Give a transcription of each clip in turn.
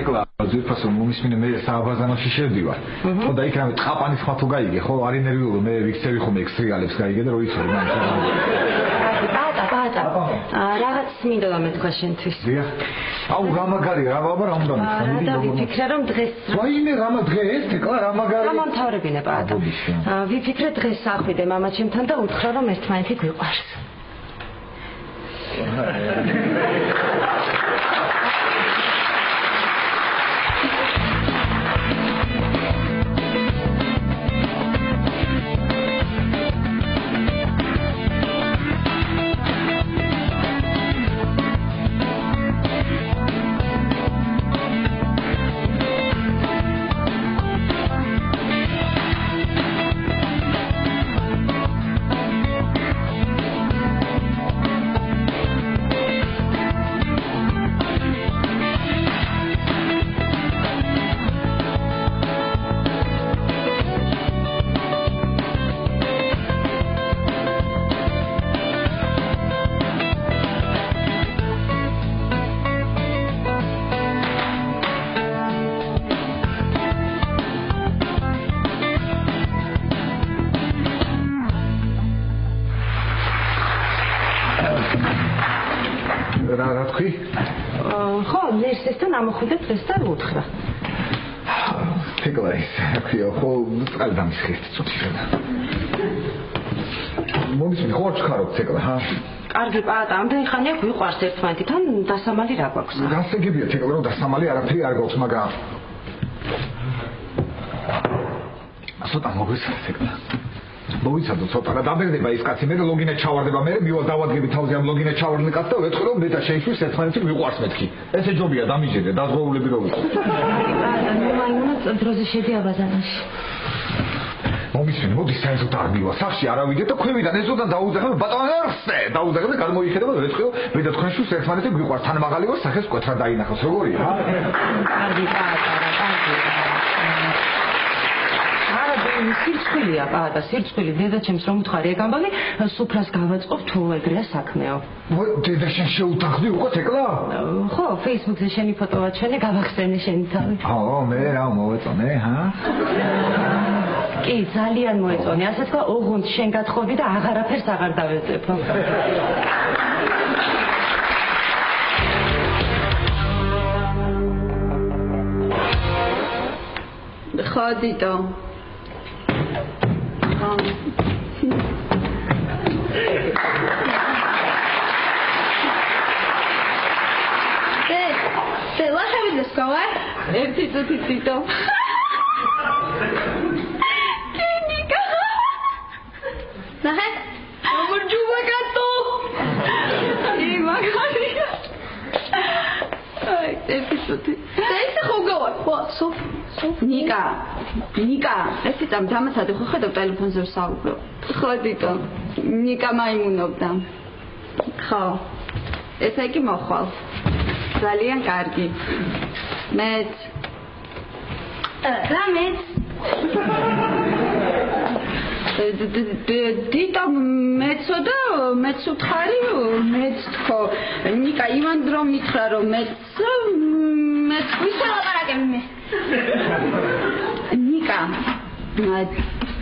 თეკლა ძირფასო მომისმინე მე სააბაზანოში შევდივარ. ხო და იქ რამე წყაპანის ხმა თუ გაიგე, ხო არ ინერვიულო მე ვიქცევი ხომ ექსტრიალებს გაიგე და რო იცოდი მაინც. ბატა. რაღაც მინდოდა მე თქვა შენთვის. დიახ. აუ რა მაგარია, რა ბაბა რა უნდა მითხრა, მიდი და ვიფიქრე რომ დღეს ვაიმე რა დღეს თეკლა რა მაგარია. გამამთავრებინე ბატა. ვიფიქრე დღეს ახვიდე მამაჩემთან და უთხრა რომ ერთმანეთი გვიყვარს. რა თქვი? ხო, ნერსესთან ამოხვიდე დღეს და უთხრა. თეკლა ის ქვია, ხო, წყალი დამისხეთ წუთი რა. მომისმენ ხო ჩქარობ თეკლა, ჰა? კარგი პატა, ამდენი ხანია გვიყვარს ერთმანეთთან, დასამალი რა გვაქვს? გასაგებია თეკლა, რომ დასამალი არაფერი არ გვაქვს, მაგრამ ცოტა მოგვიცადე თეკლა. მოვიცადო ცოტა რა დაბერდება ის კაცი მე ლოგინე ჩავარდება მე მივალ დავადგები თავზე ამ ლოგინე ჩავარდნი კაცს და ვეთქვი რომ მე და შეიშვი ერთმანეთი მიყვარს მეთქი ესე ჯობია დამიჯერე დაზღვეულები რო ვიყო მაინც დროზე შედი აბაზანაში მომისმენ მოდი საერთოდ არ მივა სახში არავიდე და ქვევიდან ესოდან დაუძახებ ბატონერსე დაუძახებ და გადმოიხედა და ვეთქვი რომ მე და თქვენ შუს ერთმანეთი მიყვარს თან მაღალი ვარ სახეს კვეთრად დაინახავს როგორია კარგი კარგი სირცხვილია პატა, სირცხვილი დედაჩემს რომ უთხარი ეგ ამბავი, სუფრას გავაწყობ თუ ეგრეა საქმეო. დედაშენ შეუტახდი უკვე თეკლა? ხო, Facebook-ზე შენი ფოტო ვაჩვენე, გავახსენე შენი თავი. მე რა მოვეწონე, ჰა? კი, ძალიან მოეწონე. ასე თქვა, ოღონდ შენ გათხოვდი და აღარაფერს აღარ დავეწებო. ხოდიტო Te vas a ver escobar? Tito. Tito. Nahe? Amor juba gato. Maria. Ay, Tito. Te ხოგავარ, ხო, სოფ. ნიკა, ესე დამთამათად ხო ხედავ ტელეფონზე ვსაუბრობ. ხო, თითო. ნიკა მაიმუნობდა. ხო. ესე იგი მოხვალ. ძალიან კარგი. მეც. რა მეც? თითო მეცო და მეც უთხარი, მეც თქო. ნიკა იმან დრო მითხრა რომ მეც ვისა ლაპარაკები მე. ნიკა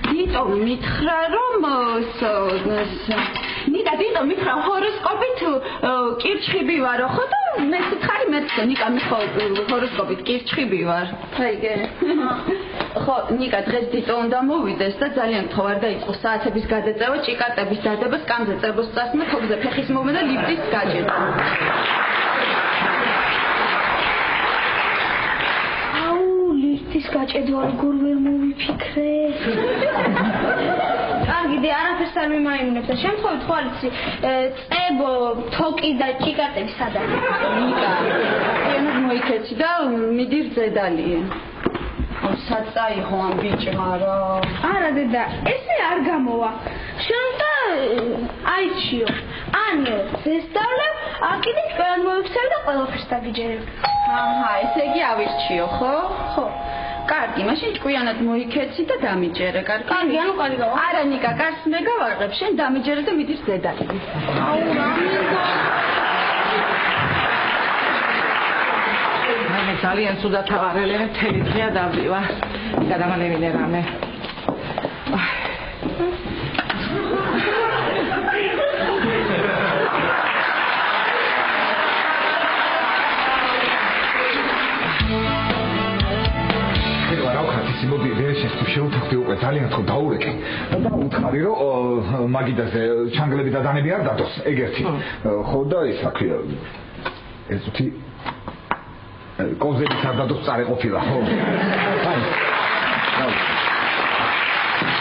თითო მითხრა რომ თითო მითხრა ჰოროსკოპით კირჩხიბი ვარო ხო და მე სითხარი მეც ნიკა მიხო ჰოროსკოპით კირჩხიბი ვარ ფაიგე ხო ნიკა დღეს თითო უნდა მოვიდეს და ძალიან თქო არ დაიწყო საათების გადაწევა ჭიკატების დადება სკამზე წერბოს წასმა თობზე ფეხის მომენა ლიფტის გაჭედა ის გაჭედვა როგორ ვერ მოვიფიქრე. კარგი, არაფერს არ მიმაიმუნებ და შემთხვევით ხო არის წებო, თოკი და ჭიკატები სადაა. ნიკა. ენად მოიქეცი და მიდი ზედალიე. საწაიღო ამ ბიჭმა რა. არა დედა, ესე არ გამოვა. შენ და აიჩიო. ან ზესტავლებ, აკიდე ყველან მოიქცევ და ყველაფერს დაგიჯერებ. აჰა, ესე იგი ავირჩიო, ხო? ხო. კარგი, მაშინ ჭკვიანად მოიქეცი და დამიჯერე, კარგი? კარგი, ანუ კარგი გავა. არა, ნიკა, კარს მე გავარყებ, შენ დამიჯერე და მიდის ზედარი. აუ, რა მინდა. ძალიან ცუდად ავარელენ მთელი დღეა დავდივა. გადამანებინე რამე. მოდი რეჟისს თუ შევთანხმდი უკვე ძალიან თქო დაურეკე და უთხარი რომ მაგიდაზე ჩანგლები და დანები არ დადოს ეგ ერთი ხო და ის აქვია ეს თი კოზები არ დადოს წარე ყოფილა ხო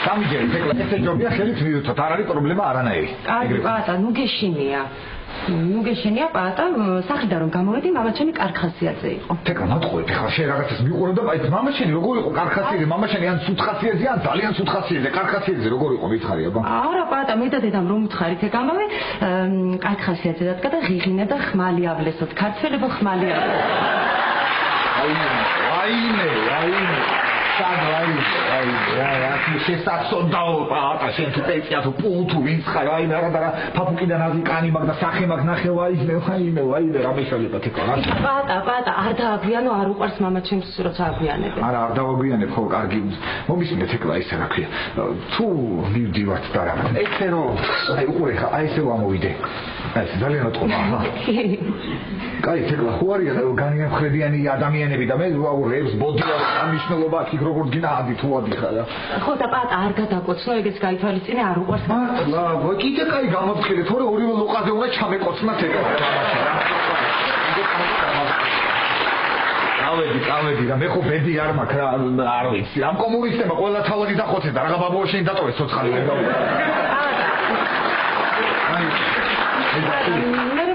სამჯერ ეკლა ეს ჯობია ხელით ვიუთოთ არ არის პრობლემა არანაირი კარგი პატა ნუ გეშინია ნუ გეშენია პატა სახიდან რომ გამოვედი მამაჩემი კარხასიაძე იყო თეკა მათხოვეთ ხა შენ რაღაცას მიყურო და აი მამაჩემი როგორ იყო კარხასიაძე მამაჩემი ან სუთხასიაძე ან ძალიან სუთხასიაძე კარხასიაძე როგორ იყო მითხარი აბა არა პატა მე და დედამ რომ მითხარით ეგ ამავე კარხასიაძე დადგა და ღიღინა და ხმალი ავლესოთ ქართველებო ხმალი ავლესოთ აიმე აი შესაძლოა პატა შენ თუ პენსია თუ პულთუ ვინც ხარ აი მე რა ფაფუკიდან აზი კანი მაგ და სახე მაგ ნახე აიმე რა მეშალება თქო პატა არ დააგვიანო არ უყარს მამაჩემს როცა აგვიანებენ არა არ დავაგვიანებ ხო კარგი მომისმენთ ეკლა ისე რა ქვია თუ მივდივართ და რა ესე რომ აი უყურე ხა აი ესე ვამოვიდე აი ძალიან ატყობა კაი ეკლა ხო არის განიამხრებიანი ადამიანები და მე ვაურებს ბოდია ამიშნელობა აქ როგორ გინაადი თუ ადიხარ ხო და პატა არ გადაკოცნო ეგეც გაითვალისწინე არ უყარს მართლა კიდე კაი გამოვხილე თორე ორივე ლოყაზე უნდა ჩამეკოცნათ ეკლა ავედი რა მე ხო ბედი არ მაქვს რა არ ვიცი ამ კომუნისტებმა ყველა თავადი დახოცეს და რაღა ბაბუა შენ დატოვეს ცოცხალი ვერ გავიდა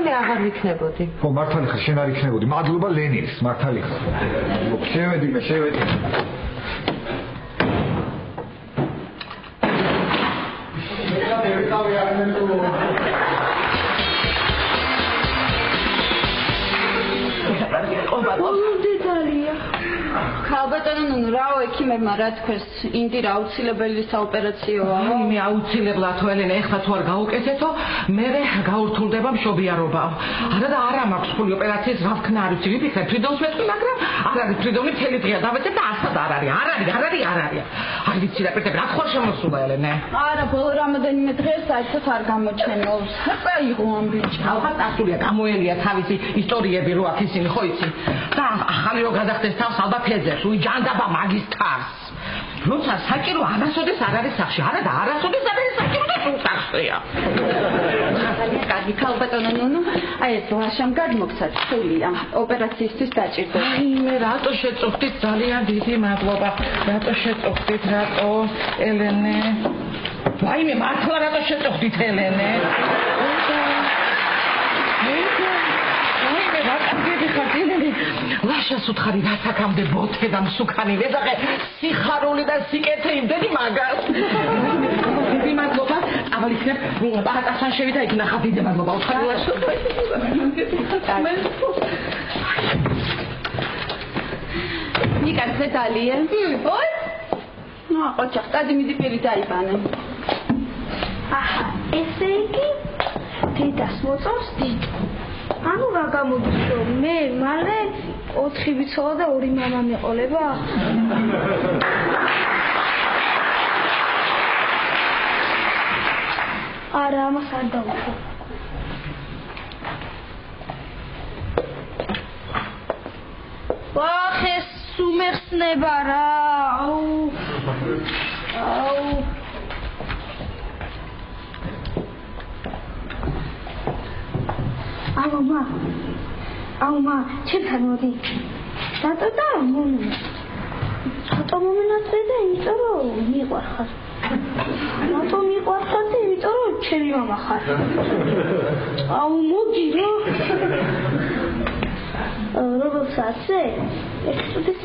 მე აღარ ვიქნებოდი ხო მართალი ხარ შენ არ იქნებოდი მადლობა ლენინს მართალი ხარ შევედი ქალბატონო ნუნუ რაო ექიმებმა რა თქვეს ინდირა აუცილებელი საოპერაციოა მე აუცილებლად ელენე ეხლა თუ არ გაუკეთეთო მე გაურთულდება მშობიარობა არა და არა მაქვს ფული ოპერაციის რა ვქნა არ ვიცი ვიფიქრე ფრიდონს მეთქვი მაგრამ არ არის ფრიდონი მთელი დღეა დავეცე და ასად არ არის არ ვიცი რა პერტები რა ხარ შემოსულა ელენე არა ბოლო რამოდენიმე დღეს საერთოდ არ გამოჩენობს საერთო ამ ბიჭი ალბათ ასულია გამოელია თავისი ისტორიები რო აქ ისინი ხო იცი და ახალი რო გადახდეს თავს ალბათ ეძებს უიჯანდაბა მაგის თავს როცა საჭირო არასოდეს არ არის სახში არა და არასოდეს არ არის საჭირო და თუ სახშია კარგი ქალბატონო ნუნუ აი ეს ლაშამ გადმოგცათ ფულია ოპერაციისთვის დაჭირდება მე რატო შეწუხდით ძალიან დიდი მადლობა რატო შეწუხდით რატო ელენე ვაიმე მართლა რატო შეწუხდით ელენე ლაშას უთხარი რასაკამდე ბოთე და მსუქანი ვეძახე სიხარული და სიკეთე იმდენი მაგას დიდი მადლობა ავალიქნებ პატასთან შევიდა იქ ნახა დიდი მადლობა უთხარი ლაშა ნიკაზე დალია ой ну ოჩა სტადი მიდი პირი დაიბანე აჰა ესე იგი დედას მოწონს დიდ ანუ რა გამოდის რომ მე მალე 4 ვიცოლა და 2 მამა მეყოლება არა ამას არ დავუშვო ვახ ეს უმეხსნება რა აუ აუ მა ჩემთან მოდი რატო და მომი ცოტა მომენატრე და იმიტომ რომ მიყვარხარ რატო მიყვარხარ და იმიტომ რომ ჩემი მამა ხარ აუ მოდი რა რომელსაც ექსტუდის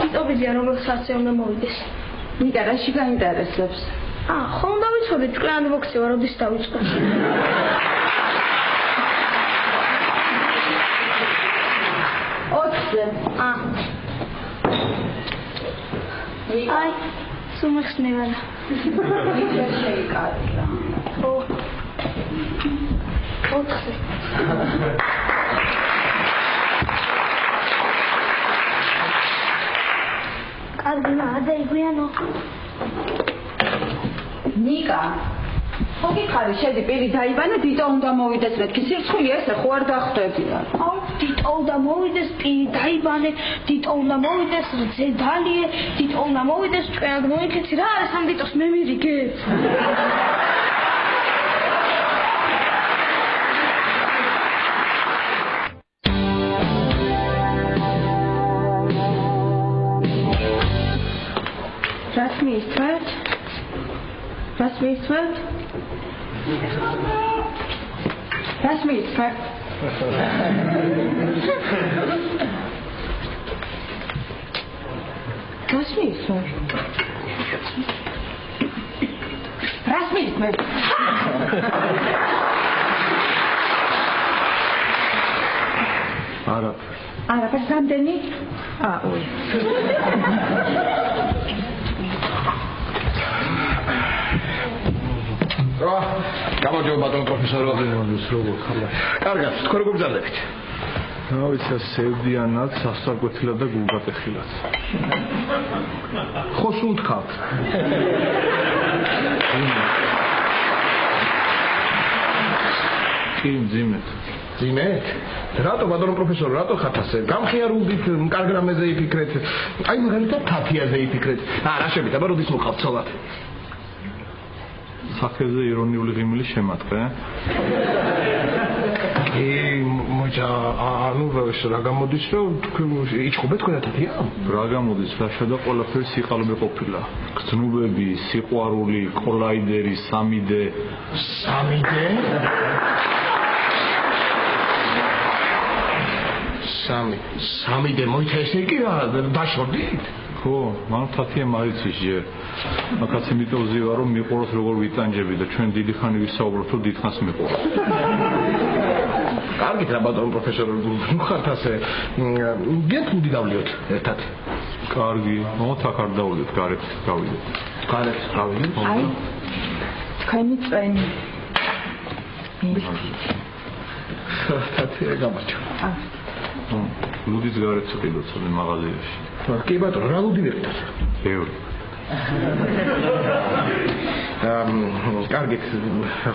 იტობია რომელსაც უნდა მოვიდეს ნიკა რაში გაინტერესებს ხომ დავიცოდე ჭკვიანი მოქცევა როდის დავიწყო აი სუმეხსნევა ვიდეო შეიკარგა ოთხზე ზიანო. ნიკა. ხოგი ხარი შედი პირი დაიბანა დიტო უნდა მოვიდეს მეთქი სირცხული ესე ხო არ დახვდებია. აუ დიტო უნდა მოვიდეს პირი დაიბანე დიტო უნდა მოვიდეს ზედალიე დიტო უნდა მოვიდეს ჭკვიანად მოიქეცი რა არის ამ დიტოს მე მირიგე. Was willst du? Was willst du? Was willst du? Was willst du? Ara, was dann denn nicht? Ui. გამარჯობა ბატონო პროფესორო. კარგად, თქვენ როგორ გძარდებით? ვიცი, სევდიანად, სასწრაფოთილად და გულგატეხილად. ხო სულ თქვათ. კი, მძიმედ. ძიმეთ? რატო ბატონო პროფესორო, რატო ხართ ასე? გამხიარულდით, კარგ რამეზე იფიქრეთ. აი მაგალითად თათიაზე იფიქრეთ. რა შევით, აბა როდის მოყავთ ცოლად? სახეზე ირონიული ღიმილი შემატყე. მოიცა, ანუ რა გამოდის, რომ იჩხუბეთ თქვენ თათია? რა გამოდის, რა შედა ყველაფერი სიყალბე ყოფილა. გრძნობები, სიყვარული, კოლაიდერი, 3D. 3D? სამიდე მოიცა ესე იგი რა დაშორდით? ხო, მან თათია მარიცის ჯერ. მაგაც იმიტომ ზივა რომ მიყუროთ როგორ ვიტანჯები და ჩვენ დიდი ხანი ვისაუბროთ რომ დიდხანს მიყუროთ. კარგით რა ბატონო პროფესორო, ხართ ასე. გეთ უნდა დავლიოთ ერთად. კარგი, მოთახ არ დავიდეთ, გარეთ გავიდეთ. გარეთ გავიდეთ? აი. თქვენი წვენი. თათია გამარჯობა. ლუდის გარეთ წვიდოთ ხოლმე მაღაზიაში. კი ბატონო, რა ლუდი ვიყიდოთ? ბევრი. კარგით,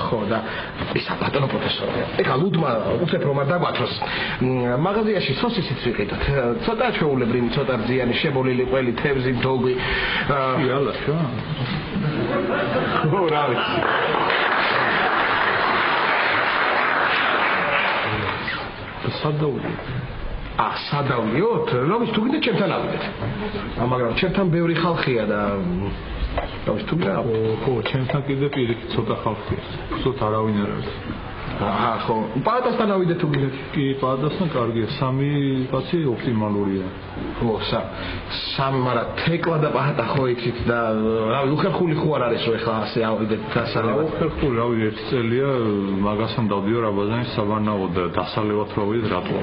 ხო და ისა ბატონო პროფესორო. ეხლა ლუდმა უცებ რომ არ დაგვაჩოს. მაღაზიაში სოსისიც ვიყიდოთ. ცოტა ჩვეულებრივი, ცოტა რძიანი, შებოლილი ყველი, თევზი, დოგვი. იალაშა. ხო, რა ვიცი. სადაული. სადავლიოთ? რომის თუ გინდა ჩემთან ავიდეთ. მაგრამ ჩემთან ბევრი ხალხია და რომის თუ გინდა? ხო, ჩემთან კიდე პირიქით ცოტა ხალხია. უბრალოდ არავინ არ არის. ხო, პატასთან ავიდეთ თუ გინდა? კი, პატასთან კარგია. 3 კაცი ოპტიმალურია. ხო, 3, მაგრამ თეკლა და პატა ხო იცით და რავი, უხერხული ხო არ არის რომ ეხლა ასე ავიდეთ დასალევად. უხერხული, რავი, 1 წელია მაგასთან დავდიო რაბაზანის საბანაო და დასალევად რო ავიდეთ რატო?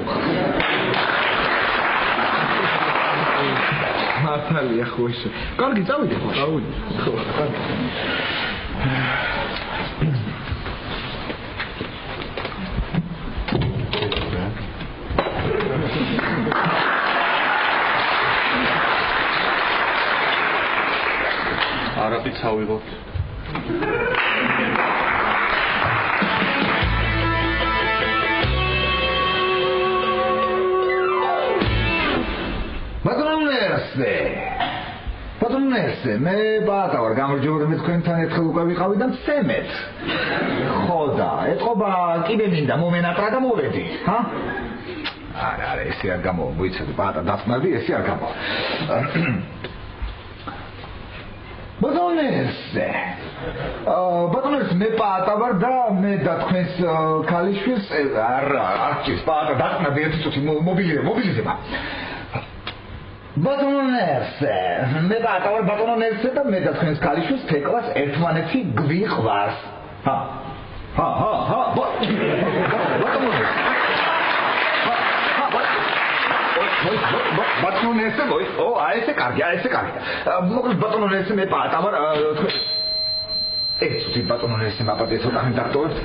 მართალია ხო ისე. კარგი, წავიდეთ მაშინ. წავიდეთ. ხო, კარგი. არაფერს ავიღოთ. ბატონესე, მე ბატა ვარ, გამარჯობა და მე თქვენთან ერთხელ უკვე ვიყავი და მცემეთ. ხო და ეთყობა კიდე მინდა მომენატრა და მოვედი, ჰა? არა, ესე არ გამოვა, მოიცადე, ბატა დაწნარდი, ესე არ გამოვა. ბატონესე, მე პატა ვარ და მე და თქვენს ქალიშვილს არა, არჩის, პატა დაწნარდი ერთი წუთი მობილიზება. ბატონესე, მე პატა ვარ ბატონესე და მე და თქვენს ქალიშვილს თეკლას ერთმანეთი გვიყვარს. ჰა. ბატონესე. ბატონესე, აი ესე კარგი. მოკლედ ბატონესე მე პატა ვარ თქვენ ეცუთი ბატონესე მაპატე ცოტა დარტოვებთ.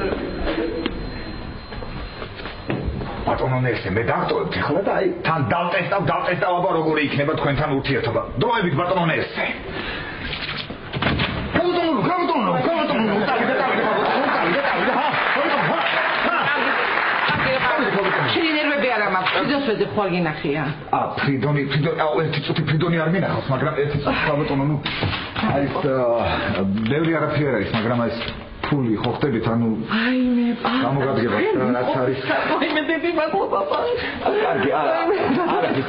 ბატონესე მე დარტოვებთ ახლა და აი თან დავტესტავ აბა როგორი იქნება თქვენთან ურთიერთობა. დროებით ბატონესე. შენერვები არა მაქვს, ფრიდონს ვეძებ ხვალ გინახია. ფრიდონი, ერთი წუთი ფრიდონი არ მინახავს, მაგრამ ერთი წუთი ხალბატონო, ნუ აი ეს ბევრი არაფერი არის, მაგრამ ეს ფული ხო ხდებით, ანუ აიმე, გამოგადგება რაც არის. აიმე დედი მადლობა. კარგი,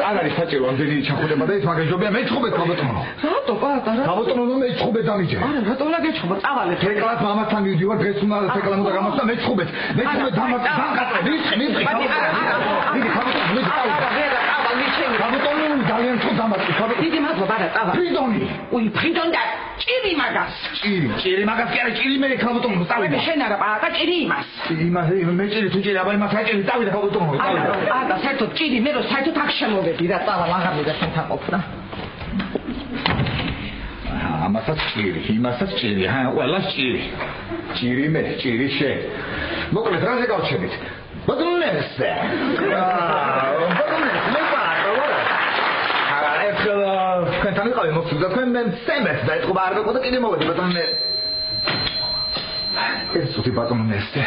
არ არის საჭირო ამდენი ჩახუდება და ის მაგაჟობია მეჩხუბეთ ხალბატონო. რატო პატა? ხალბატონო მეჩხუბეთ დამიჯე. არა, რატო უნდა გეჩხუბო? წავალეთ. თეკლად მამასთან მივდივარ, დღეს უნდა თეკლამ უნდა გამოსვა მეჩხუბეთ. მეჩხუბეთ დამაკატე, ვიწყი. ხალბატონო ძალიან თუ დამაკატე. დიდი მადლობა, არა, წავალ. ფრიდონი. უი, ფრიდონ და ჭირი მაგას. ჭირი მაგას კი არა, ჭირი მე ხალბატონო წავიდა. შენ არა, პატა, ჭირი იმას. მე ჭირი თუ ჭირი, აბა იმას აჭირი, წავიდა ხალბატონო. არა, საერთოდ ჭირი, მე რო საერთოდ აქ შემოვედი რა, წავალ, აღარ მინდა შენთან ყოფნა. ამასაც ჭირი, იმასაც ჭირი, ყველას ჭირი. ჭირი მე, ჭირი შენ. მოკლედ რაზე გავჩენით? ბატონესე. ბატონესე, თქვენთან ვიყავი მოგწუდა თქვენ მე სემეს და ეთყობა არ მეკოდა კიდე მოვედი ბატონე. ეს წუთი ბატონესე.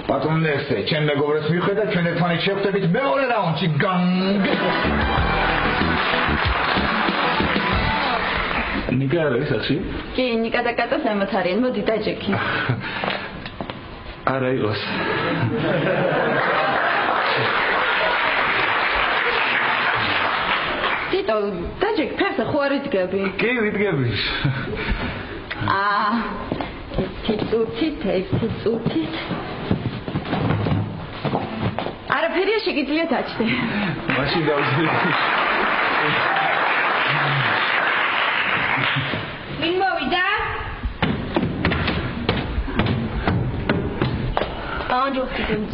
ბატონესე, ჩემ მეგობრებს მიხვედა ჩვენ ერთმანეთს შევხვდებით მეორე რაუნდში განგ. ნიკა არის ახში? კი, ნიკა და კატო ზემოთ არიან, მოდი დაჯექი. არა იყოს. თიტო, დაჯექ ფეხზე ხო არ იდგები? კი, ვიდგები. ერთი წუთით. არაფერია შეგიძლიათ აჩნდე. მაშინ გავზრდი. ვინ მოვიდა?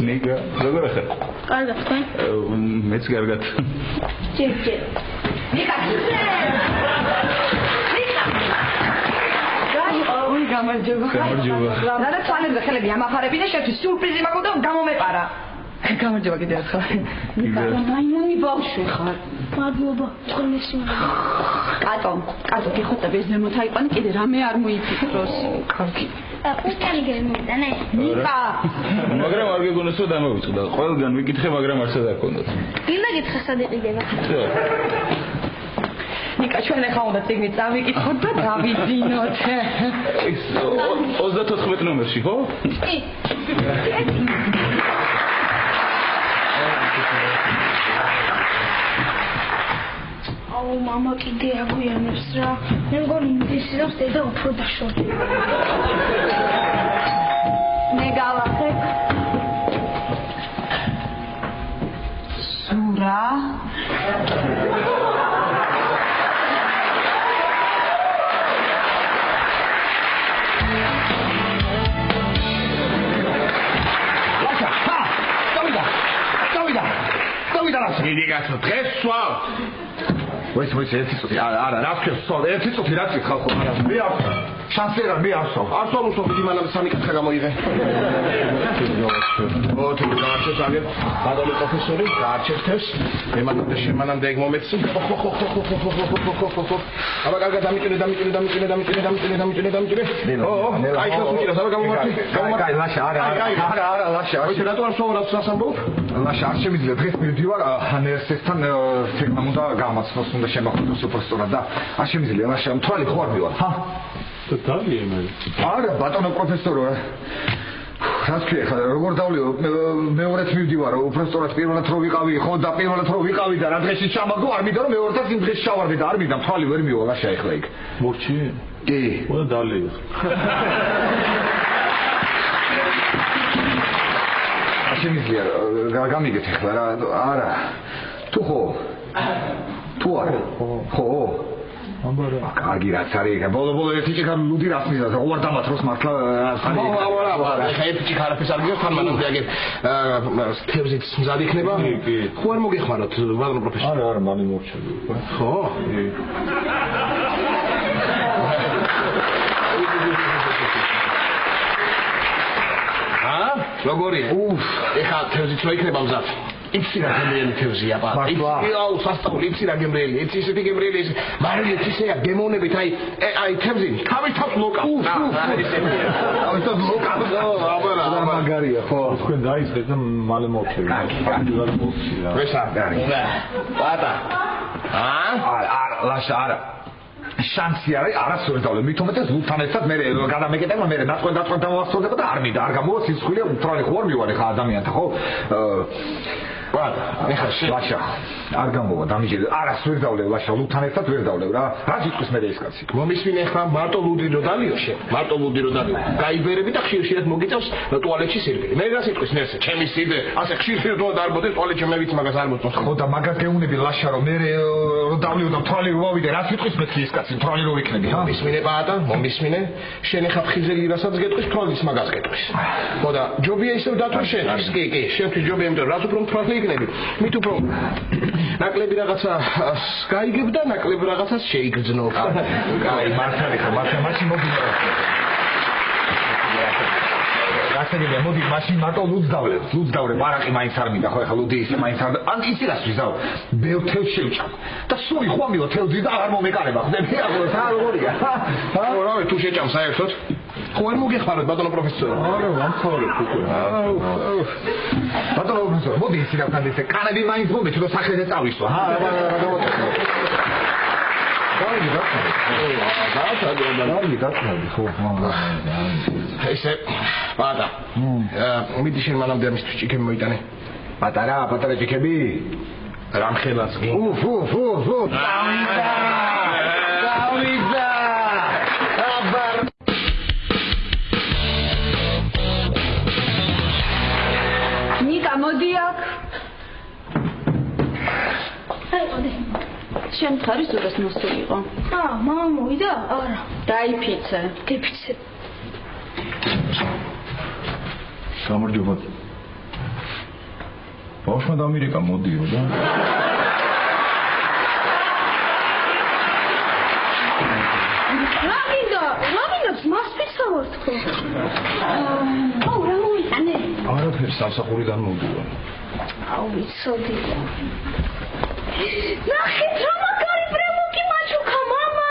ნიკა, როგორ ახლა? კარგად, თქვენ? მეც კარგად. ჯერ. ნიკა. ოი, გამარჯობა. რა თვალები და ხელები ამახარები და შეთვის სიურპრიზი მაქვს და გამომეპარა. გამარჯობა კიდევ ერთხელ. ნიკა, მაიმუნი ბავშვი ხარ. მადლობა, თქვენს კატო, გიხოთები ზემოთ აიყვანი, კიდე რამე არ მოიფიქროს. კარგი. უკანი გემიტანე. ნიკა. მაგრამ არ გეგონოს რომ დამოვიწყდა. ყველგან ვიკითხე, მაგრამ არცად არ კონდათ. ვინ მაგითხა სად იყიდება? ნიკა, ჩვენ ახლა უნდა წიგნი წავიკითხოთ და დავიძინოთ. ეს 34 ნომერში, ხო? კი. აუ, мама კიდე აგვიანებს რა. მე მგონი ინდისის დედა უფრო დაშორდა. მე გავახებ. სურა. დიდი გასო დღეს სვავ. ვეც ერთი წუთი არა რა ქვია სვავ ერთი წუთი რა წიხავ ხო არა მე არ შანსი რა მე არ სვავ არ სვავ დიდი მანამ სამი კითხვა გამოიღე. ო თუ გაარჩევს აგერ ბადალი პროფესორი გაარჩევს მე მანამდე შემანამდე ეგ მომეცი ხო აბა კარგად დამიჭირე ო აი ხო უჭირე საბა გამომართი კაი ლაშა არა ლაშა ვიცი რატო არ სვავ რა სასამბო ლაშა არ შემიძლია დღეს მივდივარ ანერსესთან თექმა უნდა გამაცნოს უნდა შემოხვიდოს უპროფესორად და არ შემიძლია ლაშა მთვალი ხო არ მივარ ხა დალია მე არა ბატონო პროფესორო რას ქვია ხა როგორ დავლიო მეორეც მივდივარ უპროფესორად პირველად რო ვიყავი ხო და პირველად რო ვიყავი და რა დღეში ჩამაგდო არ მინდა რომ მეორედაც იმ დღეს ჩავარდი და არ მინდა მთვალი ვერ მივა ლაშა ეხლა იქ მორჩი კი ყველა დალია შემიძლია გამიგეთ ახლა რა არა თუ ხო თუ არა ხო ამბარა კარგი რაც არის ბოლო ერთი ჭიქა ლუდი რას მიზა ხო არ დამათროს მართლა არა ხა ერთი ჭიქა არაფერს არ გიგებს თან მანამდე აგერ თევზით მზად იქნება ხო არ მოგეხმაროთ ბატონო პროფესორი არა მანი მორჩები ხო როგორია ეხა თევზით რო იქნება მზად იცი რა გემრიელი თევზია პატა აუ სასწაული იცი რა გემრიელი იცი ისეთი გემრიელი ის მარილიც ისეა გემოვნებით აი თევზი თავის ლოკავს თავის ლოკავს აბარა მაგარია ხო თქვენ დაიწყეთ და მალე მოვჩერდით ეს არ არის პატა არა ლაშა არა შანსი არის არასოდეს დავლე მით უმეტეს ლუთან ერთად მე გადამეკეტება მე ნატყვენ დავახსოვდება და არ მინდა არ გამოვა სიცხვილი მთვრალი ხო არ მივარე ხა ადამიანთა ხო ვადა ეხლა ლაშა არ გამოვა დამიჯერე არასოდეს დავლე ლაშა ლუთან ერთად ვერ დავლე რა სიტყვის მე ეს კაცი მომისმინე ხა მარტო ლუდი რო დალიო გაიბერები და ხშირ-ხშირად მოგიწევს ტუალეტში სირბილი მე რა სიტყვის მე ჩემი სიდე ასე ხშირ-ხშირად რო დარბოდეს ტუალეტში მე ვიცი მაგას არ მოწონს ხო და მაგას გეუნები ლაშა რომ მე რო დავლიო და თვალი რო ვავიდე რა სიტყვის მე ეს კაცი თვალი რო ვიქნები ჰა მომისმინე პატა მომისმინე შენ ხა ფხიზელი რასაც გეტყვის თვალის მაგას გეტყვის ხო და ჯობია ისევ დათვალ შენთვის კი შენთვის ჯობია იმიტომ რაც უფრო თვალი იქნები მით უფრო ნაკლები რაღაცა გაიგებ და ნაკლები რაღაცას შეიგრძნო კაი მართალი ხა მაშინ მოდი გასაგებია მოდი მაშინ მარტო ლუდს დავლებ მარაყი მაინც არ მინდა ხო ეხლა ლუდი ისე მაინც არ ან იცი რას ვიზავ ბევრ თევზ შევჭამ და სული ხوامიო თევზი და არ მომეკარება ხდები რა როგორია ხო რავი თუ შეჭამ საერთოდ ხო არ მოგეხმაროთ ბატონო პროფესორი არა ვამთავრებ უკვე ბატონო პროფესორი მოდი ისი რა ვქანდეთ კანები მაინც მომეჩ რომ სახეზე წავისვა ჰა ესე პატა მიდი შენ მანამდე ამისთვის ჭიქები მოიტანე პატარა ჭიქები რამხელაც კი დავიდა აბარ ნიკა მოდი აქ აი მოდი შენ ხარი ზურას მოსულიყო მამა მოვიდა არა დაიფიცე გიფიცე გამარჯობა ბავშვმა დამირეკა მოდიო და რა მინდა მასპიცა ვარ თქო აუ რა მოიტანე არაფერს სამსახურიდან მოდიო აუ ვიცოდი ნახეთ რა მაგარი ბრემოკი მაჩუქა მამა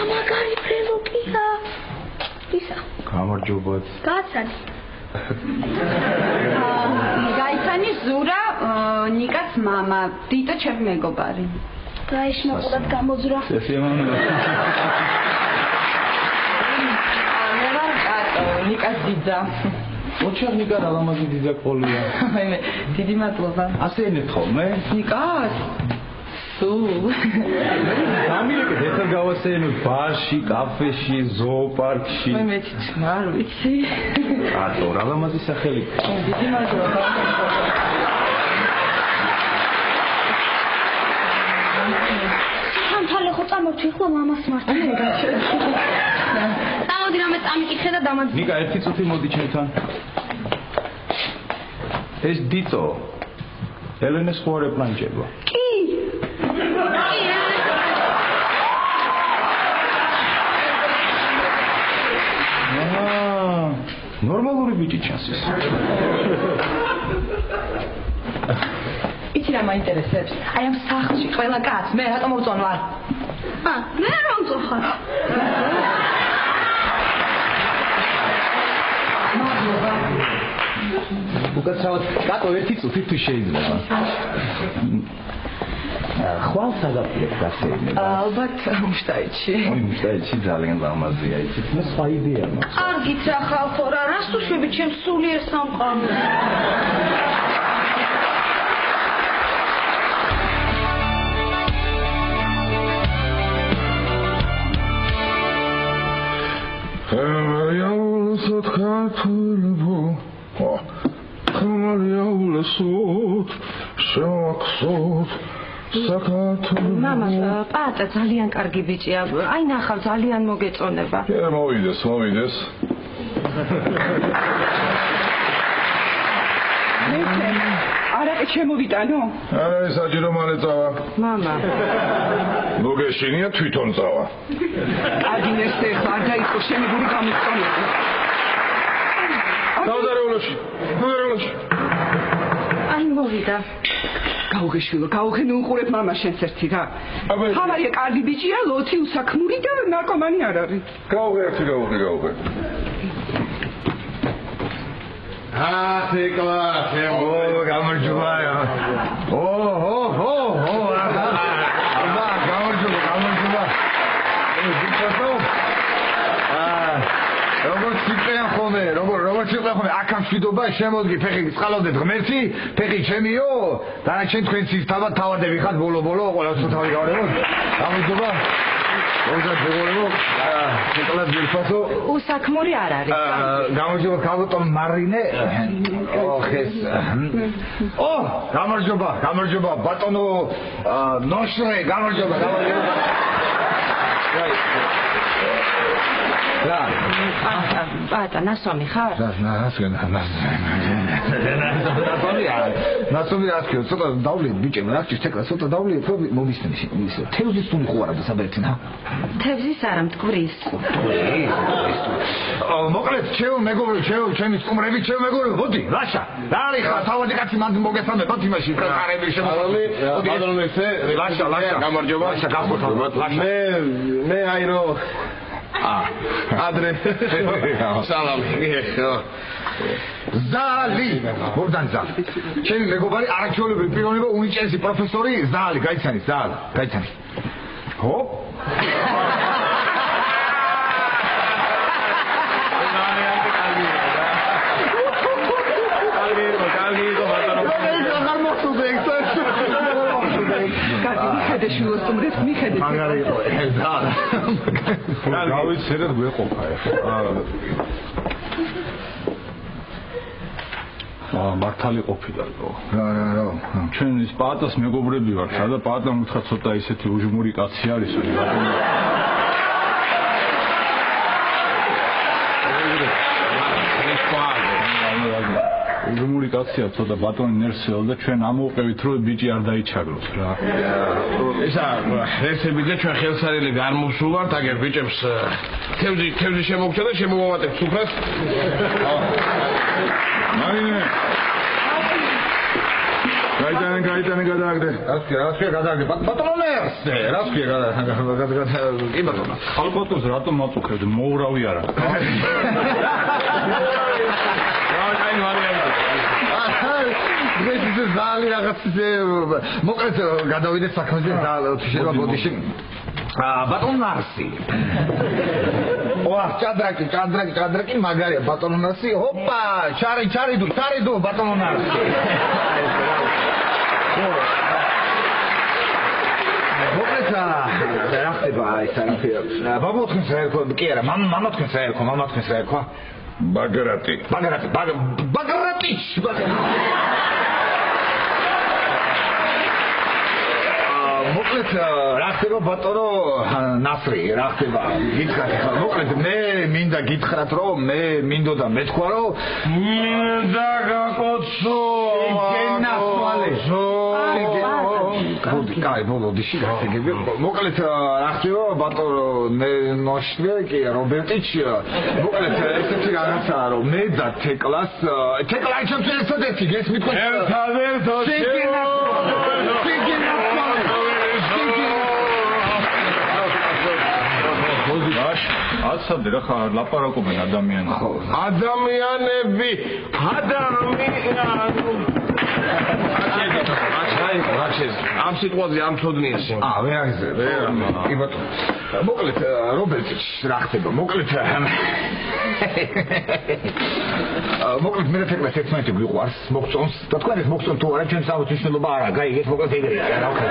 მაგარი ბრემოკია ისა გამარჯობათ გაცანი გაიცანი ზურა ნიკას მამა დიტო ჩემ მეგობარი გაიშმა ყურად გამოძრა ნიკას დიდა ოჩა ნიკა რა ლამაზი დიდა ყოლია მე დიდი მადლობა ასე ენებ ხოლმე ნიკას ამირეკეთ ერთად გავასეირნოთ ბარში, კაფეში, ზოოპარკში. მე მეც არ ვიცი. ატო, რა ლამაზი სახელი. დიდი მადლობა. სამთალე ხო წამოვთი ხო მამას მართა. წამოდი რამე წამიკითხე და დამაძ. ნიკა, ერთი წუთი მოდი ჩემთან. ეს დიტო. ელენეს ხო არ ეპლანჭება? კი. ნორმალური ბიჭი ჩანს ეს. იცი რა მაინტერესებს? აი ამ სახლში ყველა კაცს მე რატომ მოვწონ ვარ? მე არ მომწონხარ. მადლობა. უკაცრავად კატო ერთი წუთი თუ შეიძლება. ხვალ სადაფრეთ გასეირნება. ალბათ მუშტაიტში. მუშტაიტში ძალიან ლამაზია, იცით, მე სხვა იდეა მაქვს. კარგით რა ხალხო რა, რას თუ შვები ჩემ სულიერ სამყაროს. მამა, პატა ძალიან კარგი ბიჭია. აი ნახავ, ძალიან მოგეწონება. მოვიდეს. აი არაკი შემოვიტანო? არა, საჭირო მალე წავა. მამა. მოგეშინია თვითონ წავა. კარგი ნესტე, არ დაიწყო შემიგური გამოსწონება. დავდარეულოში. აი მოვიდა. გაუღეშვილო, გაუღე უყურებ მამა შენს ერთი რა. ხავარია კარგი ბიჭია, ლოთი უსაქმური და ნარკომანი არ არის. გაუღე. თეკლა, გამარჯობა. გამარჯობა. როგორც ციტყიან ხოლმე, აქ ამშვიდობა შემოდგი, ფეხი წყალობდეთ ღმერთი, ფეხი ჩემიო, დანარჩენ თქვენც თავადები ხართ ბოლო, ყველას თავი გავარებოთ. გამარჯობა. თეკლა ძირფასო. უსაქმური არ არის. გამარჯობა ქალბატონ მარინე. გამარჯობა ბატონო ნოშრე, გამარჯობა. რა ნასვამი ხარ? ნასვამი ასკიო, ცოტა დავლით ბიჭები, რა გჭირს თეკლა, ცოტა დავლით, მომისმენი. თევზის თუნი ხო არა და საბერეთინა? თევზის არა, მტკვრის. მოკლედ, ჩემი სტუმრები, მოდი, ლაშა. რა არის ხა, თავადი კაცი მანდ მოგესალმებათ იმაში, კარები შემოწმებული. ბატონო მეცე, ლაშა. გამარჯობა. ლაშა, გამარჯობა. მე აირო ადრე სალამი ზალი მოგდან ზალი ჩემი მეგობარი არაჩვეულებრივი პიროვნება უნიჭესი პროფესორი ზალი გაიცანი ხო მიხედე შულოსტუმრებს მიხედე მაგარი იყო გავიცერეთ გვეყოფა ახლა მართალი ყოფილიყო რა ჩვენ ის პაატას მეგობრები ვართ და პაატამ უთხრა ცოტა ისეთი უჟმური კაცი არის უჟმური კაცია ცოტა ბატონი ნერსელ და ჩვენ ამოვყევით რომ ბიჭი არ დაიჩაგროს რა ისა რესები და ჩვენ ხელსარილები არ მოსულვართ აგერ ბიჭებს თევზი შემოგჭა და შემოვამატებთ სუფრას მარინე გაიტანე გადააგდე რასკია გადააგდე ბატონერსე რასკია გადააგდე კი ბატონო ალბათოს რატომ მაწუქებთ მოურავი არა აი მარიამი ეს ზალი რაღაც მოკლედ გადავიდეთ საქმეზე ზალი შეიძლება ბოდიში ბატონ ნარსი ჭადრაკი მაგარია ბატონ ნარსი ჰოპა ჩარი დუ ბატონ ნარსი მოკლედ რა ხდება ეს ბაბუ თქვენს რა ერქვა კი არა მამა თქვენს რა ერქვა ბაგრატი მოკლედ რა ხდება ბატონო ნასრი რა ხდება გითხრათ ხა მოკლედ მე მინდა გითხრათ რომ მე მინდოდა მეთქვა რომ მინდა გაკოცო კაი ბოლოდიში გასაგები მოკლედ რა ხდება ბატონო ნოშლე კი რობერტიჩ მოკლედ ესეთი რაღაცაა რომ მე და თეკლა ჩემს ერთადერთი გესმით თქვენ ერთადერთი აცადე რა ხარ ლაპარაკობენ ადამიანები ამ სიტყვაზე ამ ცოდნიეს ვერ აღიზრდე კი ბატონო მოკლედ რობერტი რა ხდება მოკლედ მე თეკლას ერთმანეთი გვიყვარს მოგწონს და თქვენ ეს მოგწონთ თუ არა ჩემს ავით მნიშვნელობა არა გაიგეთ მოკლედ ეგრეა რა ვქნა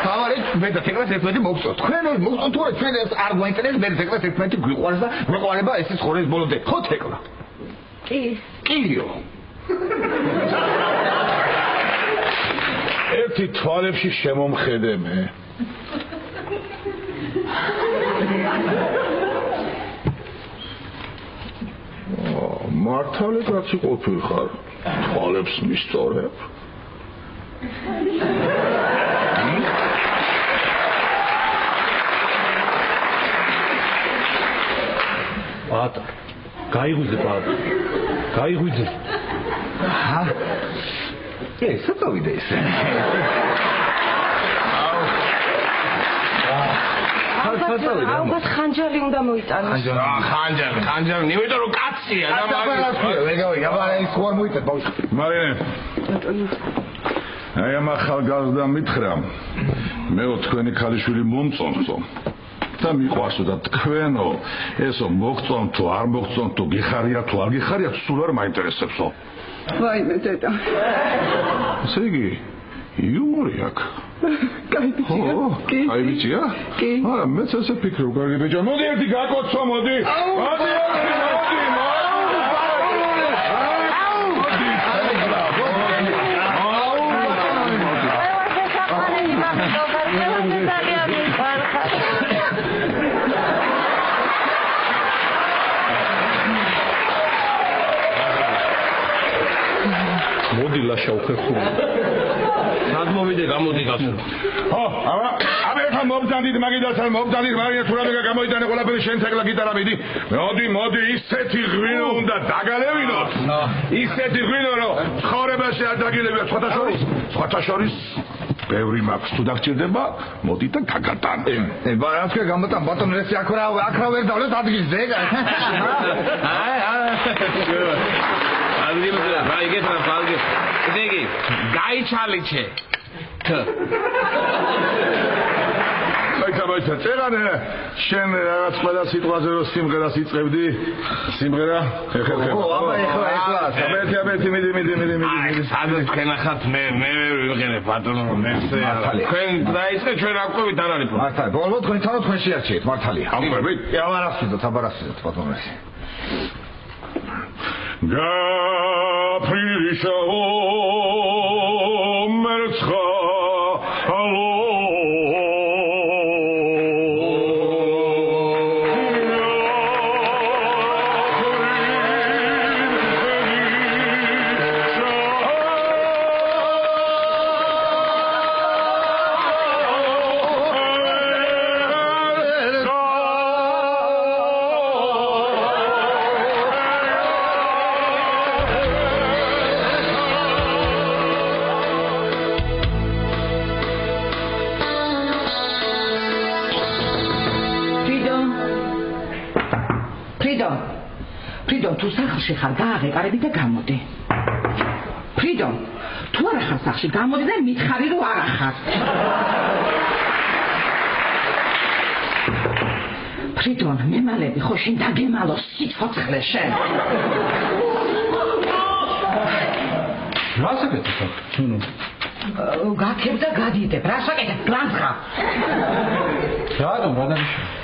თავარი მე და თეკლას ერთმანეთი მოგწონთ თქვენ მოგწონთ თუ არა ჩვენ არ გვაინტერესებს მე თეკლას ერთმანეთი გვიყვარს და მეყვარება ეს ცხოვრების ბოლომდე ხო თეკლა კიო ერთი თვალებში შემომხედე მე მართალი კაცი ყოფილიყარ. თვალებს მისწორებ. პატა, გაიღვიძე პატა. გაიღვიძე. ჰა? ეს წავიდე ეს. ალბათ ხანჯალი უნდა მოიტანოს. ხანჯალი, იმიტომ რომ კაცია და ეს ხوار მოიწევ ბავშვი. მარიამე. აი ამ ახალგაზრდა მითხრა. მეო თქვენი ქალიშვილი მომწონსო. და მიყვარსო და თქვენო ესო მოგწონ თუ არ მოგწონ თუ გიხარია თუ არ გიხარია სულ არ მაინტერესებსო. ვაიმე დედა. ესე იგი იუმორი აქვს. კაი ბიჭია. კი. კაი ბიჭია? კი. არა, მეც ესე ფიქრობ, კარგი ბიჭია. მოდი ერთი გაკოცო, მოდი. მოდი. მოდი ლაშა უხერხული. სად მოვიდე გამოდი გასულ. ხო, აბა მობძანდით მაგიდას არ მობძანდით მარია თუ რამე გამოიტანე ყველაფერი შენ ცეკლა გიტარა მიდი. მოდი ისეთი ღვინო უნდა დაგალევინოთ. ისეთი ღვინო რომ ცხოვრებაში არ დაგილებია სხვათა შორის ბევრი მაქვს თუ დაგჭირდება მოდი და გაგატან. რა თქვა გამოტან ბატონო ეს აქ ვერ დავლეთ ადგილზე. ადგილზე რა იგეთან ფალგე. იგი გაიჩალიჩე. საერთოდ წერანე შენ რაღაც ყველა სიტყვაზე რო სიმღერას იწყებდი სიმღერა ხე ეხლა საბეთი მიდი სადაც თქვენ ახათ მე ვიღერე ბატონო მერსე თქვენ დაიწყე ჩვენ აკვევით არ არის მართალი ბოლო თქვენ თავად თქვენ შეარჩიეთ მართალია აკვევით აბარასწორდეთ ბატონო გაფრიშაო მერცხა თუ სახლში ხარ გააღეკარები და გამოდი. ფრიდო, თუ არ ხარ სახლში გამოდი და მითხარი რომ არ ხარ. ფრიდო, მემალები ხო შენ დაგემალო სიცოცხლე შენ. რა საკეთებ? გაქებ და გადიდებ. რა საკეთებ? გლანძღა. რატომ რა დანიშნე?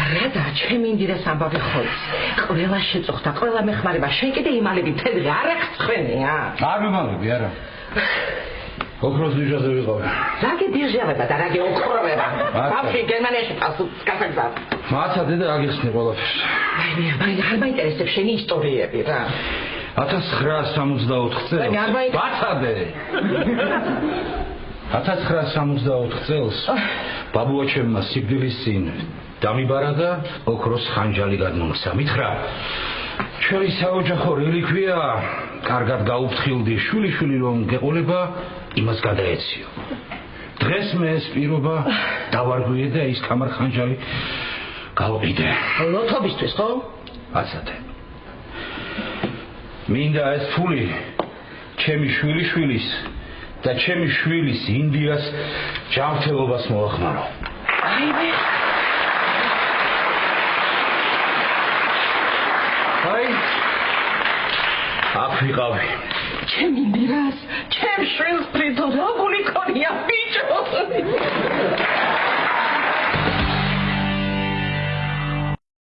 რადა ჩემი ინდირას ამბავი ხოლმე ყველა შეწუხდა ყველა მეხმარება შენ კიდე იმალები თეთრი არ აქვს ხვენია არ მიმალები არა ოქროს დიჟაზე ვიყავი რაგი დიჟავება და რაგი ოქროვება ბავშვი გერმანიაში გასაგზავნა მაცა დედა აგიხსნი ყველაფერს აი არ მაინტერესებს შენი ისტორიები რა 1964 წელს ბაცადე 1964 წელს ბაბუაჩემმა სიკვდილის წინ დამიბარა და ოქროს ხანჯალი გადმომცა. მითხრა, ჩვენი საოჯახო რელიკვია, კარგად გაუფრთხილდი შვილიშვილი რომ გეყოლება, იმას გადაეციო. დღეს მე ეს პირობა დავარგვიე და ის კამარ ხანჯალი გავყიდე. ლოთობისთვის ხო? ასათე. მინდა ეს ფული ჩემი შვილიშვილის და ჩემი შვილის ინდიას ჯანმრთელობას მოახმარო. აი აქ ვიყავი. ჩემი ინდირას, ჩემ შვილს ფრიდო, როგორი ქონია ბიჭო.